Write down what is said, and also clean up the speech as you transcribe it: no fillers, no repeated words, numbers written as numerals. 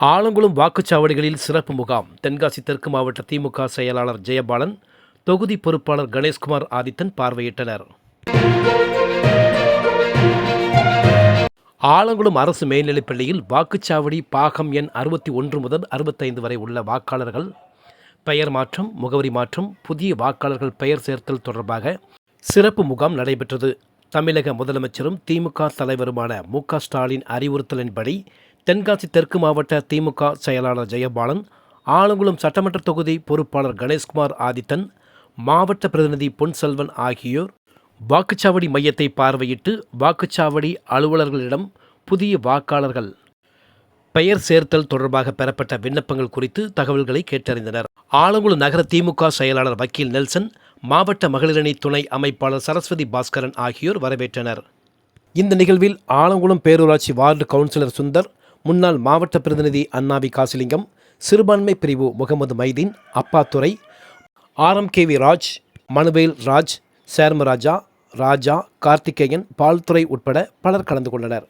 ஆலங்குளம் வாக்குச்சாவடிகளில் சிறப்பு முகாம். தென்காசி தெற்கு மாவட்ட திமுக செயலாளர் ஜெயபாலன், தொகுதி பொறுப்பாளர் கணேஷ்குமார் ஆதித்தன் பார்வையிட்டனர். ஆலங்குளம் அரசு மேல்நிலைப்பள்ளியில் வாக்குச்சாவடி பாகம் எண் 61 முதல் 65 வரை உள்ள வாக்காளர்கள் பெயர் மாற்றம், முகவரி மாற்றம், புதிய வாக்காளர்கள் பெயர் சேர்த்தல் தொடர்பாக சிறப்பு முகாம் நடைபெற்றது. தமிழக முதலமைச்சரும் திமுக தலைவருமான மு.க. ஸ்டாலின் அறிவுறுத்தலின்படி தென்காசி தெற்கு மாவட்ட திமுக செயலாளர் ஜெயபாலன், ஆலங்குளம் சட்டமன்ற தொகுதி பொறுப்பாளர் கணேஷ்குமார் ஆதித்தன், மாவட்ட பிரதிநிதி பொன்செல்வன் ஆகியோர் வாக்குச்சாவடி மையத்தை பார்வையிட்டு வாக்குச்சாவடி அலுவலர்களிடம் புதிய வாக்காளர்கள் பெயர் சேர்த்தல் தொடர்பாக பெறப்பட்ட விண்ணப்பங்கள் குறித்து தகவல்களை கேட்டறிந்தனர். ஆலங்குளம் நகர திமுக செயலாளர் வக்கீல் நெல்சன், மாவட்ட மகளிரணி துணை அமைப்பாளர் சரஸ்வதி பாஸ்கரன் ஆகியோர் வரவேற்றனர். இந்த நிகழ்வில் ஆலங்குளம் பேரூராட்சி வார்டு கவுன்சிலர் சுந்தர், முன்னாள் மாவட்ட பிரதிநிதி அண்ணாவி காசிலிங்கம், சிறுபான்மை பிரிவு முகமது மைதீன், அப்பாத்துரை, RMKV ராஜ், மனுவேல் ராஜ், சேர்மராஜா, ராஜா, கார்த்திகேயன், பால்துறை உட்பட பலர் கலந்து கொண்டனர்.